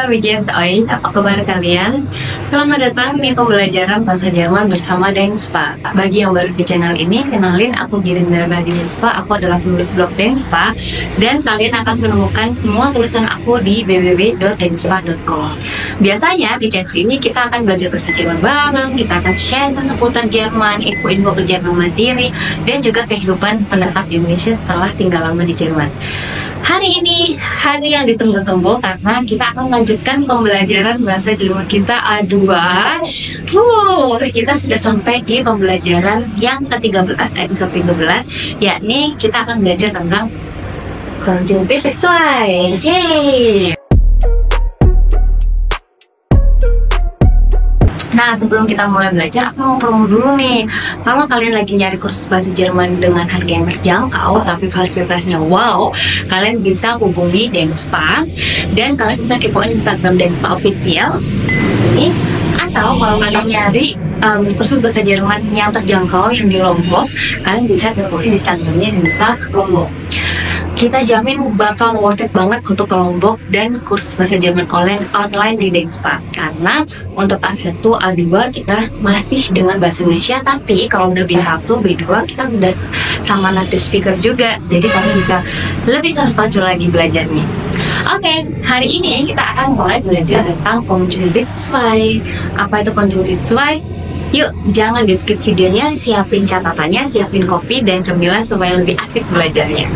Halo Wikians Oi, apa kabar kalian? Selamat datang di pembelajaran bahasa Jerman bersama Denspa. Bagi yang baru di channel ini, kenalin aku Girinda dari Denspa. Aku adalah penulis blog Denspa, dan kalian akan menemukan semua tulisan aku di www.denspa.com. Biasanya di channel ini kita akan belajar bahasa Jerman bareng, kita akan share seputar Jerman, info-info ke Jerman mandiri, dan juga kehidupan penetap di Indonesia setelah tinggal lama di Jerman. Hari ini hari yang ditunggu-tunggu karena kita akan melanjutkan pembelajaran bahasa Jerman kita A2. Kita sudah sampai di pembelajaran yang ke-13, episode 13, yakni kita akan belajar tentang konjungtif 2. Yeay! Nah, sebelum kita mulai belajar, aku mau promo dulu nih. Kalau kalian lagi nyari kursus bahasa Jerman dengan harga yang terjangkau, tapi fasilitasnya wow, kalian bisa hubungi Denspa, dan kalian bisa kepoin Instagram Denspa Official ini. Atau kalau kalian nyari kursus bahasa Jerman yang terjangkau yang di Lombok, kalian bisa kepoin Instagramnya Denspa Lombok. Kita jamin bakal worth it banget untuk ke Lombok dan kursus bahasa Jerman online di Denspa. Karena untuk A1, A2 kita masih dengan bahasa Indonesia, tapi kalau udah B1, B2 kita udah sama native speaker juga. Jadi kalian bisa lebih terpacu lagi belajarnya. Oke, hari ini kita akan mulai belajar tentang konjungtif 2. Apa itu konjungtif 2? Yuk, jangan di skip videonya, siapin catatannya, siapin kopi dan cemilan supaya lebih asik belajarnya.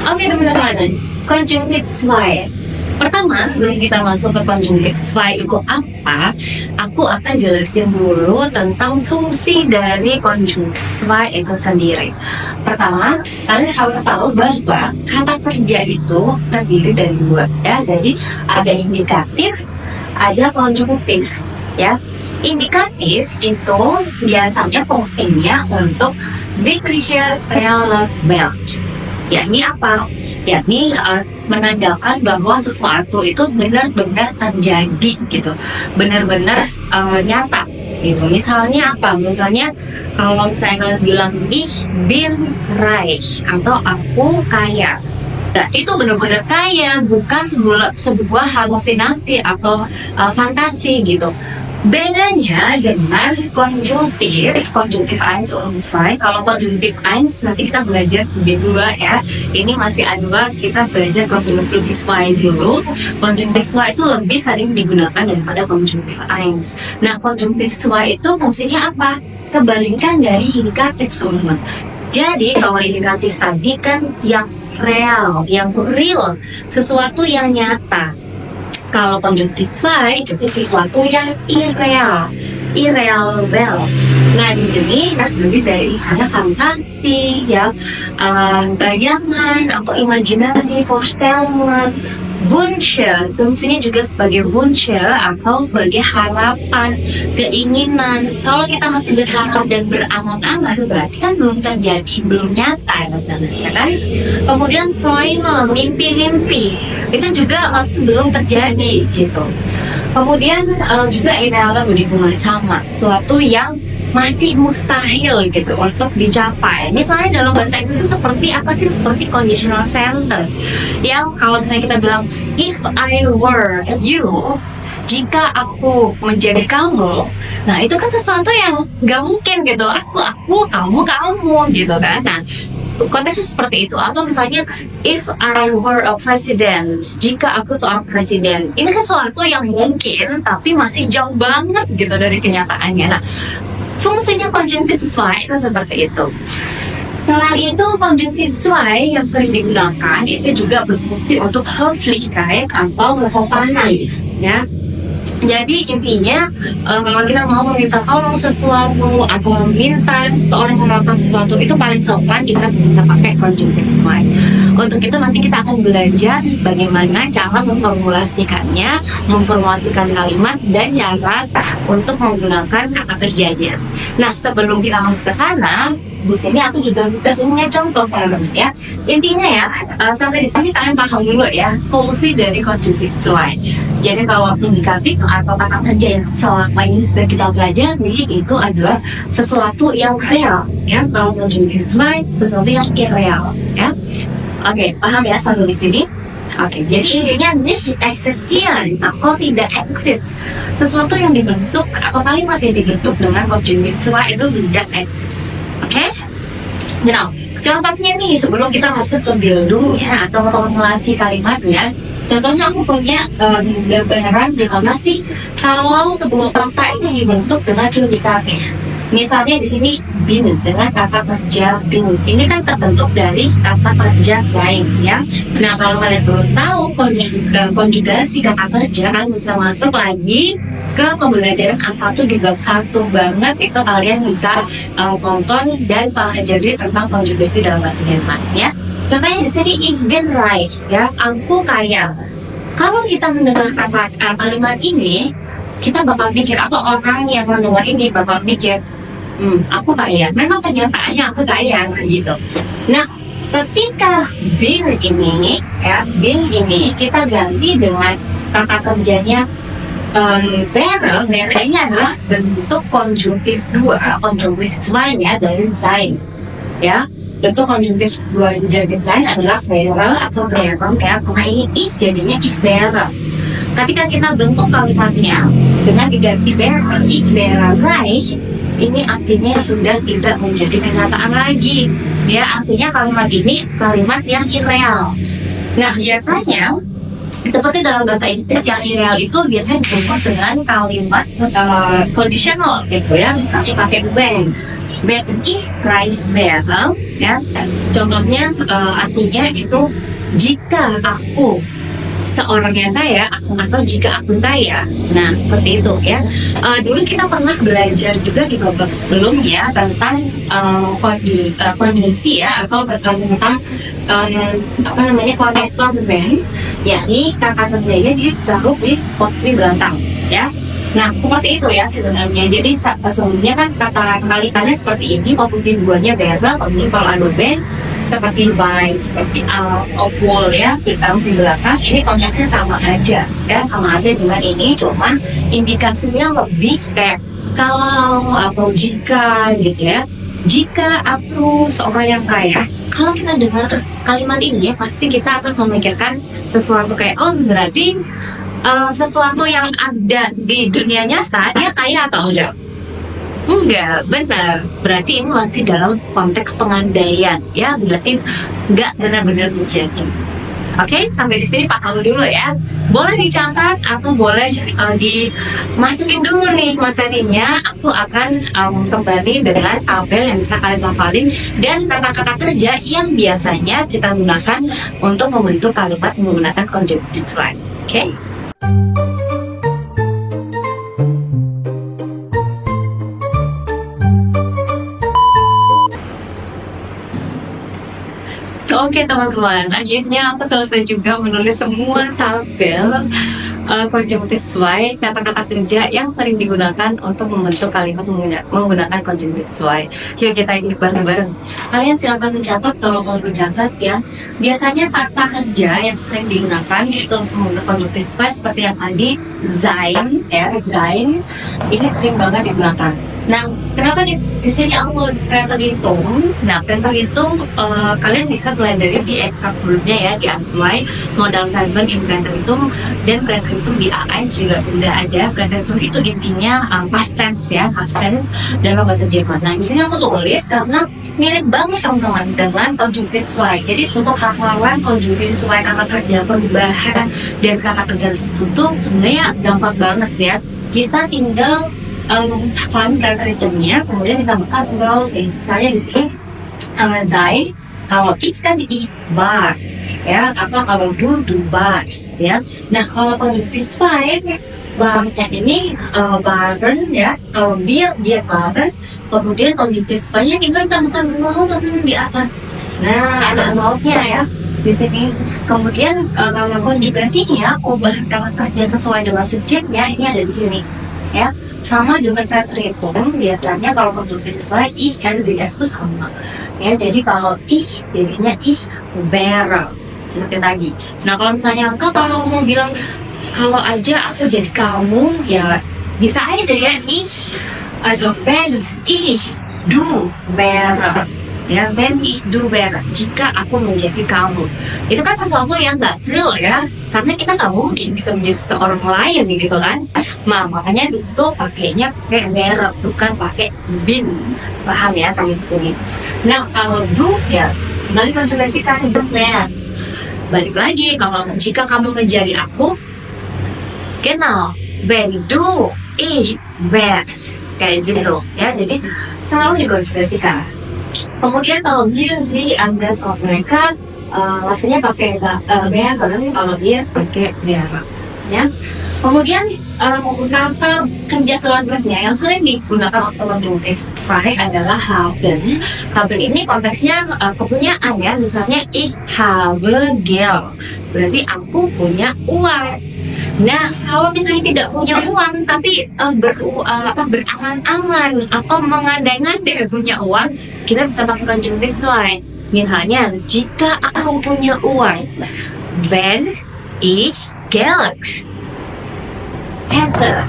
Oke teman-teman, konjungtif 2. Pertama, sebelum kita masuk ke konjungtif 2 itu apa, aku akan jelasin dulu tentang fungsi dari konjungtif 2 itu sendiri. Pertama, kalian harus tahu bahwa kata kerja itu terdiri dari dua, ya. Jadi ada indikatif, ada konjungtif, ya. Indikatif itu biasanya fungsinya untuk dikritisir relevant. Yakni apa? Yakni menandakan bahwa sesuatu itu benar-benar terjadi gitu, benar-benar nyata gitu. Misalnya apa? Misalnya kalau saya bilang ich bin reich atau aku kaya, nah, itu benar-benar kaya, bukan sebuah halusinasi atau fantasi gitu. Bedanya dengan konjungtif 1 und 2. Kalau konjungtif 1 nanti kita belajar B2 ya. Ini masih A2, kita belajar konjungtif 2 dulu. Konjungtif 2 itu lebih sering digunakan daripada konjungtif 1. Nah, konjungtif 2 itu fungsinya apa? Kebalikan dari indikatif, teman-teman. Jadi kalau indikatif tadi kan yang real, yang real, sesuatu yang nyata. Kalau konjungtif 2 itu sesuatu yang irreal. Nah, di sini terdiri dari sana fantasi, ya, bayangan atau imajinasi, Vorstellungen, Wunsch, fungsinya juga sebagai Wunsch atau sebagai harapan, keinginan. Kalau kita masih berharap dan berangan-angan, berarti kan belum terjadi, belum nyata ya kan? Kemudian Träume, mimpi-mimpi, itu juga masih belum terjadi gitu. Kemudian juga idealnya berhubungan sama sesuatu yang masih mustahil gitu untuk dicapai. Misalnya dalam bahasa Inggris itu seperti apa sih? Seperti conditional sentence yang kalau misalnya kita bilang if I were you, jika aku menjadi kamu, nah itu kan sesuatu yang gak mungkin gitu. Aku, kamu gitu kan. Nah, konteksnya seperti itu. Atau misalnya if I were a president, jika aku seorang presiden, ini sesuatu yang mungkin tapi masih jauh banget gitu dari kenyataannya. Nah, fungsinya konjungtif 2 itu seperti itu. Selain itu, konjungtif 2 yang sering digunakan itu juga berfungsi untuk Höflichkeit atau kesopanan, ya. Jadi intinya kalau kita mau meminta tolong sesuatu atau meminta seseorang melakukan sesuatu, itu paling sopan kita bisa pakai konjungtif 2. Untuk itu nanti kita akan belajar bagaimana cara memformulasikannya, memformulasikan kalimat dan cara untuk menggunakan kata kerjanya. Nah, sebelum kita masuk ke sana, di sini aku juga punya contoh teman-teman ya. Intinya ya, sampai di sini kalian paham dulu ya fungsi dari konjungtif 2. Jadi kalau indikatif atau kata kerja yang selama ini sudah kita pelajari itu adalah sesuatu yang real ya. Kalau konjungtif 2 sesuatu yang irreal ya. Oke, paham ya sampai di sini? Oke, jadi intinya nicht existieren atau tidak eksis. Sesuatu yang dibentuk atau kalimat yang dibentuk dengan konjungtif zwei itu tidak eksis. Oke? Nah, contohnya nih sebelum kita masuk ke Bildung ya atau formulasi kalimat ya. Contohnya aku punya gambaran di mana sih kalau sebuah kata itu dibentuk dengan indikatif. Misalnya di sini bin dengan kata kerja bin. Ini kan terbentuk dari kata kerja sein ya. Nah kalau kalian belum tahu konjugasi kata kerja kan bisa masuk lagi ke pembelajaran A1 di bab 1 banget. Itu kalian bisa tonton dan pelajari tentang konjugasi dalam bahasa Jerman ya. Contohnya di sini ich bin reich ya, aku kaya. Kalau kita mendengar kalimat ini, kita bakal pikir atau orang yang mendengar ini bakal mikir, aku kaya. Memang kenyataannya aku kaya gitu. Nah, ketika bin ini ya, bin ini kita ganti dengan kata kerjanya wäre ini adalah bentuk konjungtif 2, konjungtif zwei-nya dari sein ya. Bentuk konjungtif dua dari sein adalah wäre atau wären ya, karena ini is jadinya is wäre. Ketika kita bentuk kalimatnya dengan diganti wäre, ich wäre reich, ini artinya sudah tidak menjadi kenyataan lagi ya, artinya kalimat ini kalimat yang irreal. Nah biasanya seperti dalam bahasa Inggris yang irreal itu biasanya dibentuk dengan kalimat conditional gitu ya, misalnya pakai when ich reich wäre ya, contohnya artinya itu jika aku seorang yang kaya atau jika aku kaya. Nah seperti itu ya. Dulu kita pernah belajar juga di bab sebelumnya tentang konjungsi ya, atau tentang konektor when, yakni kata kerjanya ditaruh di posisi belakang ya. Nah seperti itu ya sebenarnya. Jadi sebelumnya kan kata kalimatnya seperti ini, posisi duanya wäre, kemudian kalau ada when seperti by, seperti as, obwohl ya, kita di belakang. Ini konteksnya sama aja ya, sama aja dengan ini, cuman indikasinya lebih kayak kalau atau jika gitu ya. Jika aku seorang yang kaya, kalau kita dengar kalimat ini pasti kita akan memikirkan sesuatu kayak berarti sesuatu yang ada di dunia nyata dia kaya atau enggak? Enggak, benar. Berarti ini masih dalam konteks pengandaian ya, berarti enggak benar-benar menjadi. Oke, sampai di sini paham dulu ya. Boleh dicatat atau boleh dimasukin dulu nih materinya. Aku akan kembali dengan tabel yang bisa kalian hafalin dan kata-kata kerja yang biasanya kita gunakan untuk membentuk kalimat menggunakan konjungtif zwei. Oke? Oke teman-teman, akhirnya aku selesai juga menulis semua tabel konjungtif zwei, kata-kata kerja yang sering digunakan untuk membentuk kalimat menggunakan konjungtif zwei. Yuk kita ini bareng-bareng. Kalian silakan mencatat kalau mau mencatat ya. Biasanya kata kerja yang sering digunakan itu untuk membentuk konjungtif zwei seperti yang tadi, sein ya, sein ini sering banget digunakan. Nah, kenapa di sini aku mau Präteritum? Nah, Präteritum kalian bisa pelajari di exam sebelumnya ya, di A2, modal verben in Präteritum, dan Präteritum di A1 juga udah ada. Präteritum itu intinya past tense ya, past tense dalam bahasa Jerman. Nah, di sini aku tulis karena mirip banget teman-teman dengan konjungtif zwei. Jadi untuk hafalan konjungtif zwei, kata kerja perubahan dan kata kerja tersebut sebenarnya gampang banget ya. Kita tinggal hafalan Präteritumnya, kemudian ditambahkan role. Misalnya di sini sein, kalau ich kan ich war ya, atau kalau du warst ya. Nah kalau konjungtif zwei barnya ini waren ya, kalau wir waren, kemudian konjungtif zwei-nya tinggal tambahkan role di atas. Nah ada role-nya ya di sini. Kemudian kalau konjugasinya ubah kata kerja sesuai dengan subjeknya ini ada di sini ya. Sama dengan Präteritum, biasanya kalau konjungtif zwei ich and sie itu sama ya. Jadi kalau ich jadinya ich wäre seperti tadi. Nah kalau misalnya kalau mau bilang kalau aja aku jadi kamu ya bisa aja ya ich, also wenn ich du wäre ya, when ich du wäre, jika aku menjadi kamu. Itu kan sesuatu yang nggak real ya, karena kita nggak mungkin bisa menjadi seorang lain gitu kan. Nah, makanya di situ pakainya pakai wäre, bukan pakai bin. Paham ya sampai sini? Nah, kalau du ya balik konjugasikan the wärst. Balik lagi, kalau jika kamu menjadi aku, genau, wenn du ich wärst, kayak gitu ya. Jadi selalu dikonjugasikan. Kemudian kalau dia si Anda sama mereka rasanya pakai wäre, kalau dia pakai wäre ya. Kemudian kata kerja selanjutnya yang sering digunakan untuk konjungtif adalah haben. Haben ini konteksnya kepunyaan ya. Misalnya ich habe Geld, berarti aku punya uang. Nah, kalau misalnya tidak punya uang tapi berangan-angan atau mengandai-ngandai punya uang, kita bisa pakai konjungtif zwei. Misalnya, jika aku punya uang, wenn ich Geld hätte.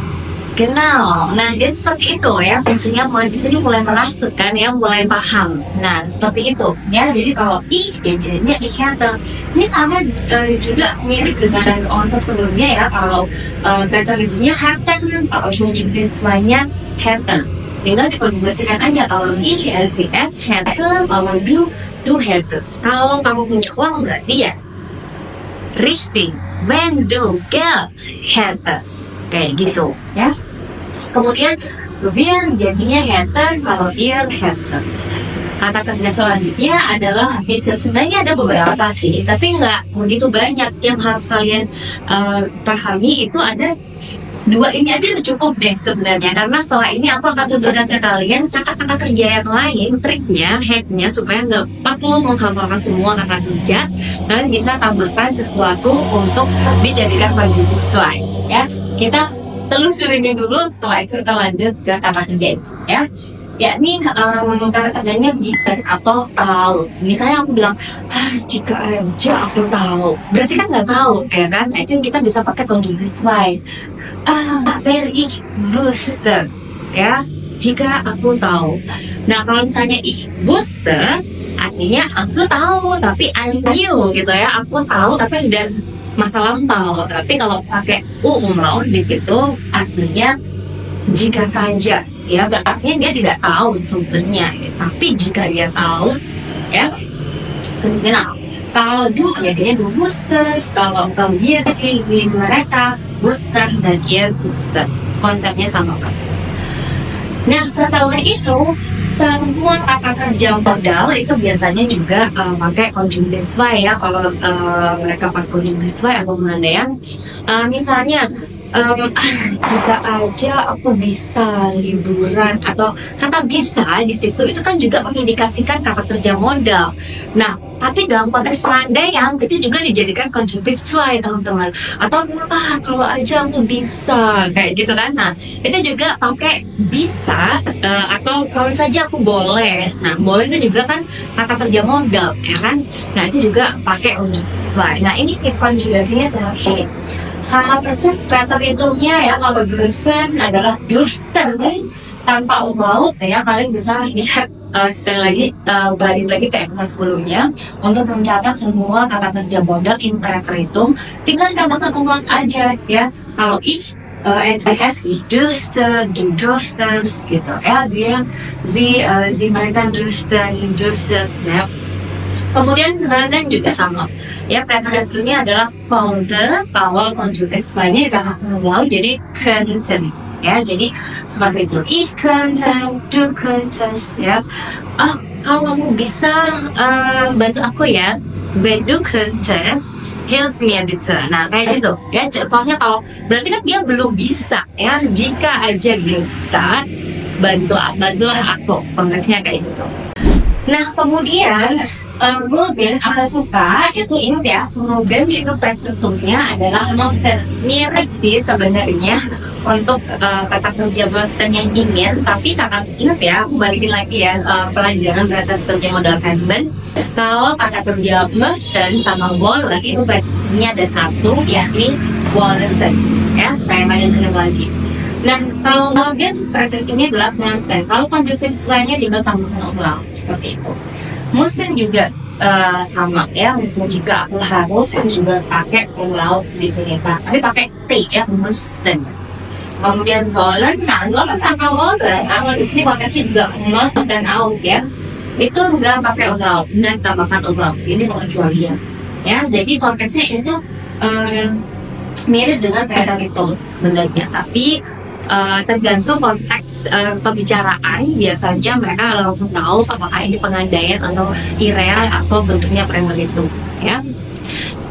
Genau. Nah, jadi seperti itu ya. Fungsinya mulai di sini mulai merasuk kan ya, mulai paham. Nah, seperti itu ya. Jadi kalau ich ya jadinya ich hätte. Ini sama juga mirip dengan konsep sebelumnya ya. Kalau kata ujungnya hätten, kalau ujungnya semuanya hätten. Tinggal dikonjugasikan aja. Kalau ich LCS hätte, kalau du hättest. Kalau kamu punya uang berarti ya richtig. Wenn du Geld hättest, kayak gitu ya. Kemudian wir jadinya hätten kalau ihr hättet. Kata kerja selanjutnya adalah bisa. Sebenarnya ada beberapa sih, tapi nggak begitu banyak. Yang harus kalian pahami itu ada dua ini aja udah cukup deh sebenarnya, karena setelah ini aku akan tunjukkan ke kalian kata-kata kerja yang lain, triknya, hacknya supaya nggak perlu menghafalkan semua kata kerja. Kalian bisa tambahkan sesuatu untuk dijadikan konjungtif zwei ya. Kita telusurin dulu, setelah itu kita lanjut ke kata kerja itu ya. Yakni kata kerjanya bisa atau tahu. Misalnya aku bilang, jika aja aku tahu, berarti kan nggak tahu ya kan. Nah, itu kita bisa pakai konjungtif zwei. Wenn ich wusste, ya, jika aku tahu. Nah, kalau misalnya ich wusste, artinya aku tahu, tapi I knew gitu ya. Aku tahu, tapi udah masa lampau. Tapi kalau pakai umlaut di situ, artinya jika saja, ya, berarti dia tidak tahu sebenarnya. Tapi jika dia tahu, ya, nah. Kalau du, jadinya du wusstest. Kalau dia sih mereka wussten dan ihr wusstet. Konsepnya sama persis. Nah, setelah itu semua kata kerja modal itu biasanya juga pakai konjungtif zwei ya. Kalau mereka pakai konjungtif zwei atau pengandaian, misalnya jika aja aku bisa liburan, atau kata bisa di situ itu kan juga mengindikasikan kata kerja modal. Nah, tapi dalam konteks pengandaian itu juga dijadikan konjungtif zwei, teman-teman. Atau kalau aja aku bisa, kayak gitu kan. Nah, itu juga pakai bisa, atau kalau saja aku boleh. Nah, boleh itu juga kan kata kerja modal, ya kan. Nah, itu juga pakai konjungtif zwei. Nah, ini tip konjugasinya seperti ini. Sama persis pattern hitungnya ya. Kalau dürfen adalah dürften tanpa umlaut ya. Kalian bisa lihat sekali lagi, balik lagi ke episode sebelumnya untuk mencatat semua kata kerja modal imperatorhitung. Tinggal tambahkan umlaut aja ya. Kalau ich SCS, ich dürfte, du dürftest gitu ya. Dia sie mereka dürften ya. Kemudian kadang juga sama ya, preteritumnya adalah konnte. Kalau konjungtif zwei-nya ditambahkan umlaut jadi könnten ya. Jadi seperti itu, ich könnte, du könntest ya. Kalau kamu bisa bantu aku ya, wenn du könntest hilf mir bitte. Nah, kayak gitu ya. Contohnya kalau berarti kan dia belum bisa ya. Jika aja dia bisa, bantulah aku. Konteksnya kayak gitu. Nah, kemudian Ruben aku suka itu ingat ya, Ruben itu preteritumnya adalah mochten. Mirip sih sebenarnya untuk kata kerja mochten yang ingin, tapi kata ingat ya, aku balikin lagi ya pelajaran preteritum yang modal Kanban. Kalau kata kerja mochten sama wollen itu preteritumnya ada satu, yakni wollen ya, supaya kalian dengar lagi. Nah, kalau bagian preteritumnya adalah pengantin. Kalau konjungtif lainnya tinggal tambahkan umlaut seperti itu. Musim juga sama ya, musim juga aku harus juga pakai umlaut di sini Pak. Tapi pakai T ya, musten. Kemudian Zolen, nah Zolen sama Wolen, kalau di sini konteksnya juga umlaut dan out ya. Itu enggak pakai umlaut, enggak tambahkan umlaut. Ini pengecualian. Ya, jadi konteksnya itu mirip dengan preteritum sebenarnya, tapi tergantung konteks pembicaraan. Biasanya mereka langsung tahu apakah ini pengandaian atau ireal atau bentuknya preteritum ya.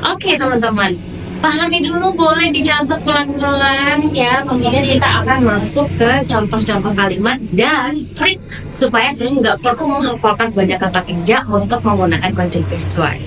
Oke teman-teman, pahami dulu, boleh dicatat pelan-pelan ya. Kemudian kita akan masuk ke contoh-contoh kalimat dan trik supaya kalian nggak perlu menghafalkan banyak kata kerja untuk menggunakan conjunctive one.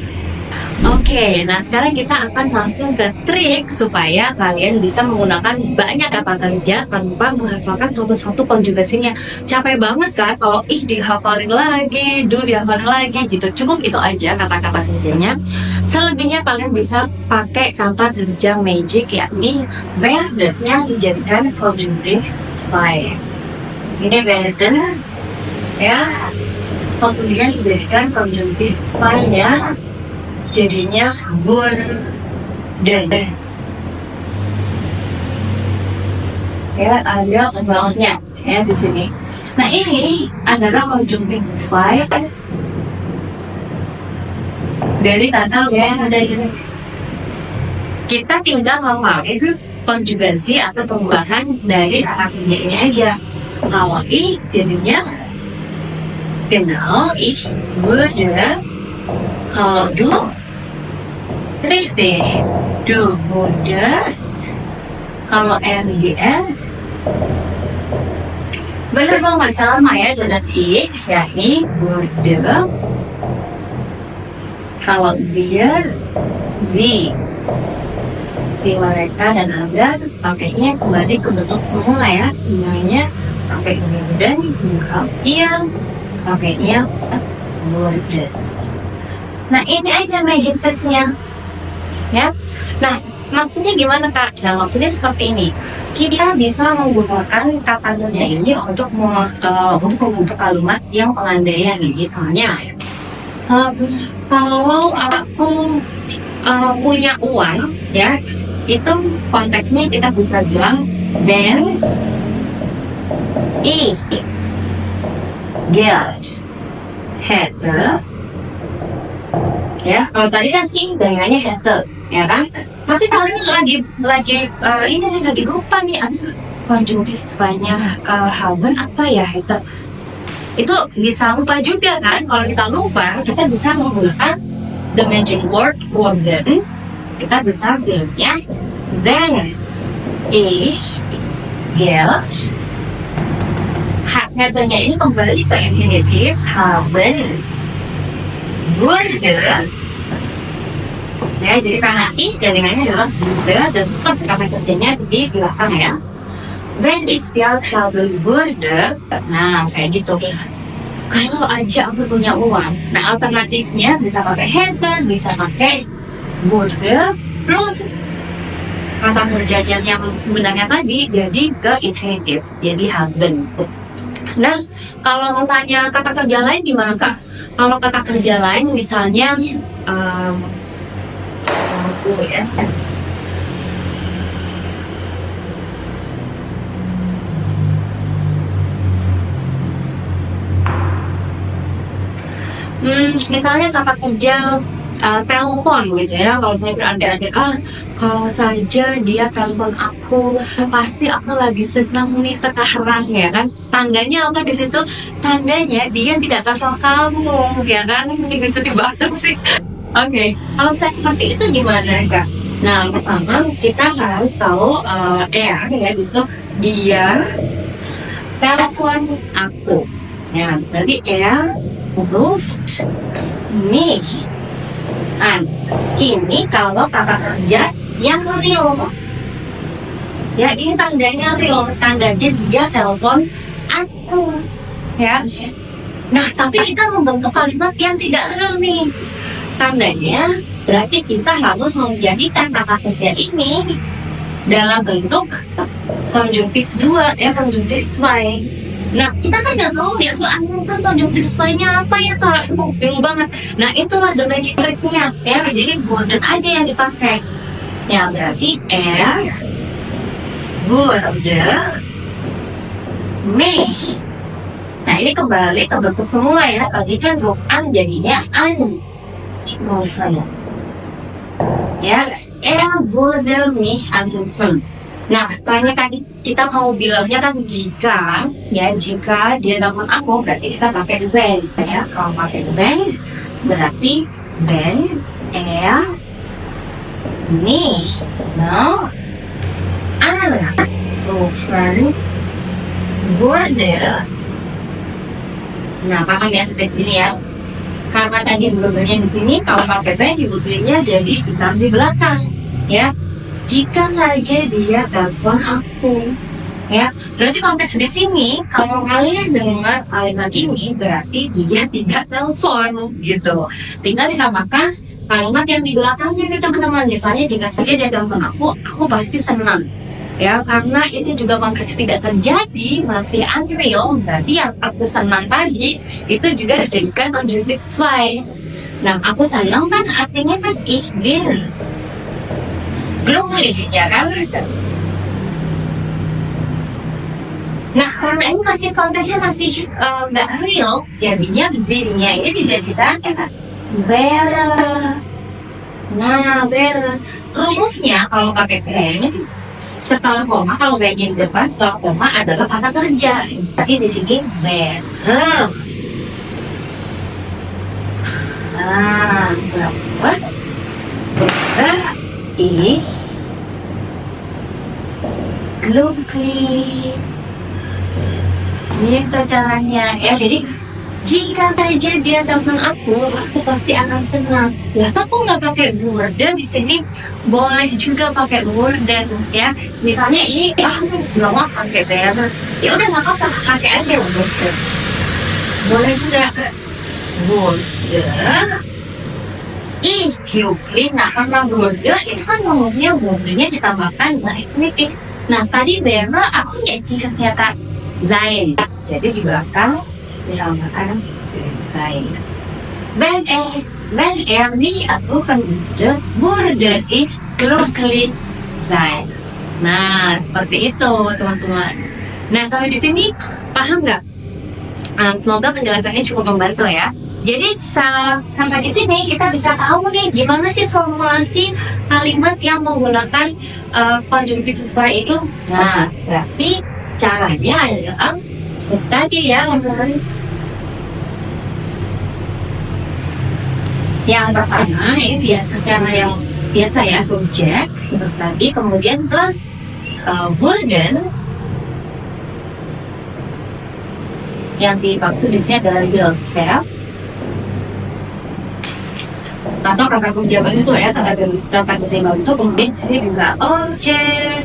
Oke, nah sekarang kita akan masuk ke trik supaya kalian bisa menggunakan banyak kata kerja tanpa menghafalkan satu-satu konjugasinya. Capek banget kan kalau dihafalin lagi, dihafalin lagi gitu. Cukup itu aja kata-kata kerjanya. Selebihnya kalian bisa pakai kata kerja magic, yakni werden yang dijadikan konjungtif slide. Ini werden ya, kemudian dijadikan konjungtif slide ya. Jadinya worden. Ya, ada umlautnya ya di sini. Nah, ini adalah konjungtif slide dari kata werden. Kita tinggal ngapalin konjugasi atau perubahan dari kata kerja ini aja. Kalau jadinya genau ich würde. Kalau du richtig, du würdest. Kalau RDS bener banget sama ya dengan X, yakni würde. Kalau dia sie, si mereka dan anda pakainya kembali ke bentuk semula ya, semuanya pakai dan iya pakainya würde. Nah, ini aja magic tricknya ya. Nah, maksudnya gimana Kak? Nah, maksudnya seperti ini. Kita bisa menggunakan kata kerja ini untuk membentuk kalimat yang pengandaian. Misalnya, kalau aku punya uang, ya, itu konteksnya kita bisa bilang wenn ich Geld hätte. Ya, kalau tadi kan dengannya hätte, ya kan? Tapi kalian lagi lupa nih, ada konjungtif banyak haben apa ya hätte. Itu bisa lupa juga kan? Kalau kita lupa, kita bisa menggunakan the magic word worden. Kita bisa bilangnya wenn ich Geld. Hätte-nya ini kembali ke infinitif haben. Würde ya, jadi karena jaringannya adalah bude dan tetap kata kerjanya di belakang ya. Wenn ich Geld haben würde, nah kayak gitu. Kalau aja aku punya uang, nah alternatifnya bisa pakai hätte, bisa pakai würde plus kata kerjanya yang sebenarnya tadi jadi ke infinitif, jadi haben. Nah, kalau misalnya kata kerja lain gimana Kak? Kalau kata kerja lain misalnya dulu ya. Misalnya kata kerja telepon gitu ya. Kalau saya berandai-andai, kalau saja dia telepon aku, pasti aku lagi senang nih sekarang ya kan. Tandanya apa di situ? Tandanya dia tidak telepon kamu ya kan. Ini sedih banget sih. Oke, kalau saya seperti itu gimana Kak? Nah, pertama kita harus tahu ya gitu, dia telepon aku. Ya, berarti ruft mich. Nah, ini kalau kata kerja yang real. Ya, ini tandanya real, tandanya dia telepon aku. Ya. Nah, tapi kita membentuk kalimat yang tidak real nih. Tandanya berarti kita harus menjadikan kata kerja ini dalam bentuk konjungtif 2 ya, konjungtif 2. Nah, kita kan nggak tahu ya tuh kan konjungtif 2-nya apa ya Kak? Bingung banget. Nah, itulah the magic trick-nya ya. Jadi wouldn't aja yang dipakai. Ya, berarti would may. Nah, ini kembali ke bentuk semula ya. Tadi kan bukan jadinya misalnya. Ya, would may unfulfilled. Nah, karena tadi kita mau bilangnya kan jika dia telepon aku, berarti kita pakai when ya. Kalau pakai when, berarti then me. No, open border. Nah, pakai biasa di sini ya. Karena tadi bordernya di sini, kalau pakai when, bordernya jadi hitam di belakang ya. Jika saja dia telepon aku, ya, berarti konteks di sini kalau kalian dengar kalimat ini berarti dia tidak telepon, gitu. Tinggal ditambahkan kalimat yang di belakangnya gitu teman-teman. Misalnya jika saja dia telepon aku pasti senang, ya, karena itu juga konteks tidak terjadi, masih unreal. Berarti yang aku senang tadi itu juga dijadikan konjungtif 2. Nah, aku senang kan artinya kan ich bin globally, ya kan? Nah, karena ini masih konteksnya masih nggak real, jadinya dirinya ini dijadikan better. Nah, better. Rumusnya kalau pakai when, setelah koma, kalau when-nya di depan setelah koma adalah kata kerja. Tapi di sini better. Nah, terus globally gitu caranya ya. Jadi jika saja dia telepon aku pasti akan senang. Lah, kok nggak pakai word di sini? Boleh juga pakai word ya. Misalnya ini aku nggak pakai better, ya udah nggak apa-apa, pakai aja word. Boleh juga word. Nah, karena border itu kan rumusnya bordernya ditambahkan infinitif. Nah, tadi better aku ya jika kata sein, jadi di belakang ditambahkan sein. When nicht atau kan border is globally sein. Nah, seperti itu teman-teman. Nah, sampai di sini paham nggak? Semoga penjelasannya cukup membantu ya. Jadi sampai di sini kita bisa tahu nih gimana sih formulasi kalimat yang menggunakan konjungtif 2 itu. Nah, berarti caranya adalah seperti tadi ya teman-teman. Yang pertama ini cara yang biasa ya, subjek seperti tadi, kemudian plus wouldn't. Yang dimaksud di sini adalah real step atau kata kunci itu ya, kata kunci itu. Kemudian di sini bisa objek,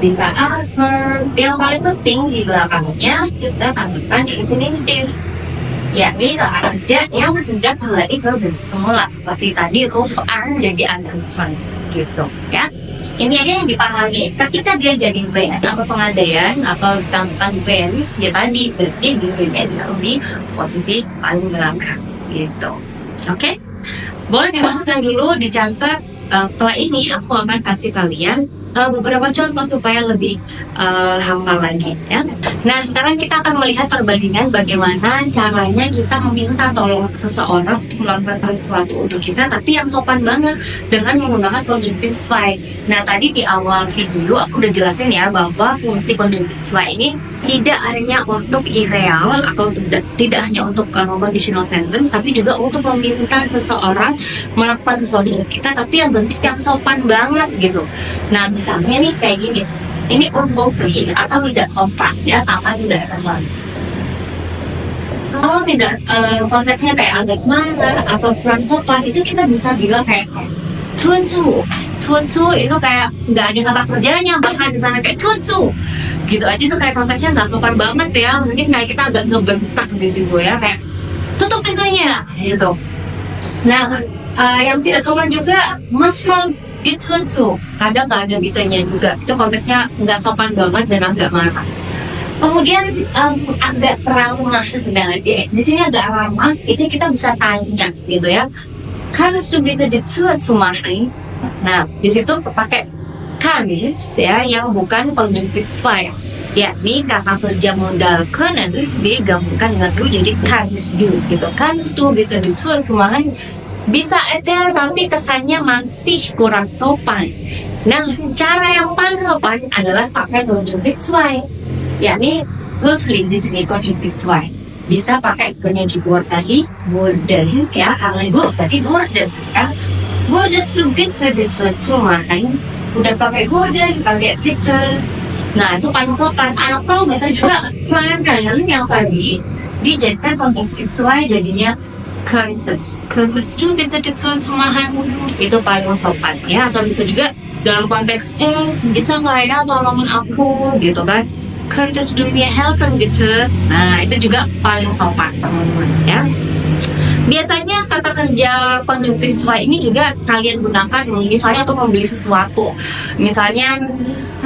bisa adverb. Yang paling penting di belakangnya kita tambahkan infinitif, yakni kerja yang sudah kembali ke bentuk semula seperti tadi rufan jadi unrufan gitu ya. Ini aja yang dipahami. Ketika dia jadi when atau pengadaian atau tambahkan when, ya tadi berarti di posisi paling belakang gitu. Oke? Boleh dimasukkan dulu, dicatat. Setelah ini aku akan kasih kalian beberapa contoh supaya lebih hafal lagi ya. Nah, sekarang kita akan melihat perbandingan bagaimana caranya kita meminta tolong seseorang untuk melakukan sesuatu untuk kita, tapi yang sopan banget dengan menggunakan konjungtif 2. Nah, tadi di awal video aku udah jelasin ya bahwa fungsi konjungtif 2 ini tidak hanya untuk irreal atau tidak hanya untuk conditional sentence, tapi juga untuk meminta seseorang melakukan sesuatu untuk kita, tapi yang bentuk yang sopan banget gitu. Nah, misalnya nih kayak gini, ini unhöflich atau tidak sopan ya, sama tidak sopan. Kalau tidak konteksnya kayak agak marah atau kurang sopan, itu kita bisa bilang kayak tunsu itu kayak nggak ada kata kerjanya, bahkan di sana kayak tunsu gitu aja itu kayak konteksnya nggak sopan banget ya. Mungkin kayak kita agak ngebentak di situ ya, kayak tutup pintunya gitu. Nah, yang tidak sopan juga masuk di tunsu kadang nggak ada bitanya juga. Itu konteksnya nggak sopan banget dan agak marah. Kemudian agak ramah sedang di sini agak ramah, itu kita bisa tanya gitu ya. Kannst du bitte die Tür zumachen? Nah, di situ pakai kannst ya, yang bukan konjungtif 2. Yakni kata kerja modal können digabungkan dengan du jadi kannst du gitu. Kannst du bitte die Tür zumachen? Bisa aja tapi kesannya masih kurang sopan. Nah, cara yang paling sopan adalah pakai konjungtif 2. Yakni höflich di sini konjungtif 2. Bisa pakai konjungtif tadi wurde ya, hal gue tadi wurdes kan. Wurdes du bitte die Tür zumachen? Udah pakai wurde, pakai bitte. Nah, itu paling sopan. Atau bisa juga kalian yang tadi dijadikan konjungtif 2 jadinya könntest du bitte die Tür zumachen? Itu paling sopan ya. Atau bisa juga dalam konteks bisa nggak ya tolongin aku gitu kan. Könntest du mir helfen bitte? Nah, itu juga paling sopan teman-teman ya. Biasanya kata kerja konjungtif 2 ini juga kalian gunakan misalnya untuk membeli sesuatu. Misalnya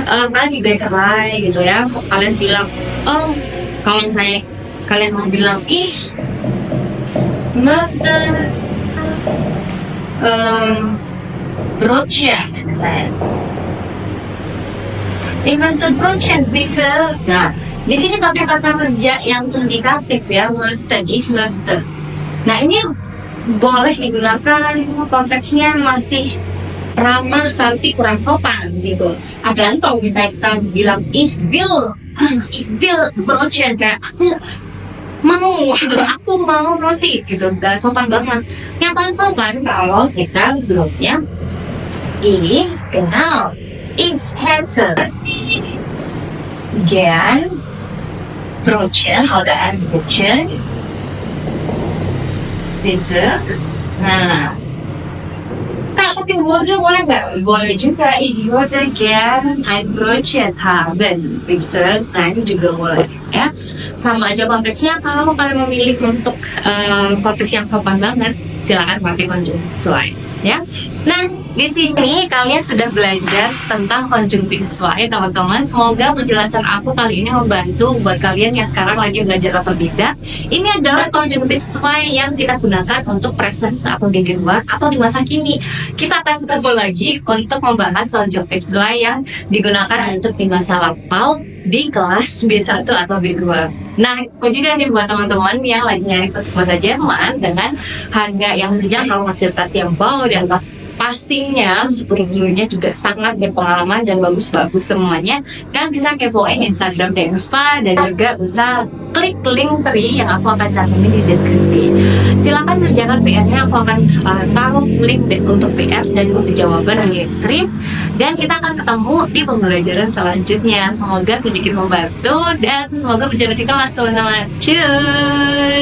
kalian di bakery gitu ya, kalian bilang, oh kalau misalnya kalian mau bilang, möchte Brotchen saya. Möchte Brotchen bitte. Nah, di sini pakai kata kerja yang indikatif ya, möchte, ich möchte. Nah, ini boleh digunakan konteksnya masih ramah tapi kurang sopan gitu. Apalagi kalau misalnya kita bilang ich will Brotchen, kayak aku mau roti gitu, gak sopan banget. Yang paling sopan kalau kita bilangnya ini genau, ich hätte gern Brotchen oder ein Brotchen bitte. Nah, kalau pakai wurde boleh nggak? Boleh juga. Ich würde gern ein Brotchen haben bitte. Nah, itu juga boleh ya. Sama aja konteksnya. Kalau kalian memilih untuk konteks yang sopan banget, silakan pakai konjungtif 2 ya. Nah, di sini kalian sudah belajar tentang konjungtif 2 teman-teman. Semoga penjelasan aku kali ini membantu buat kalian yang sekarang lagi belajar otodidak. Ini adalah konjungtif 2 yang kita gunakan untuk present atau Gegenwart atau di masa kini. Kita akan ketemu lagi untuk membahas konjungtif 2 yang digunakan untuk di masa lampau di kelas B1 atau B2. Nah, aku juga nih buat teman-teman yang lagi nyari kursus bahasa Jerman dengan harga yang terjangkau, fasilitas yang wow, dan pastinya guru-gurunya juga sangat berpengalaman dan bagus-bagus semuanya. Dan bisa kepoin Instagram Denspa dan juga bisa klik link tree yang aku akan cantumin di deskripsi. Silakan kerjakan PR-nya, aku akan taruh link untuk PR dan bukti jawaban di link tree. Dan kita akan ketemu di pembelajaran selanjutnya. Semoga sedikit membantu dan semoga berjalan di kelas teman-teman. Cuy!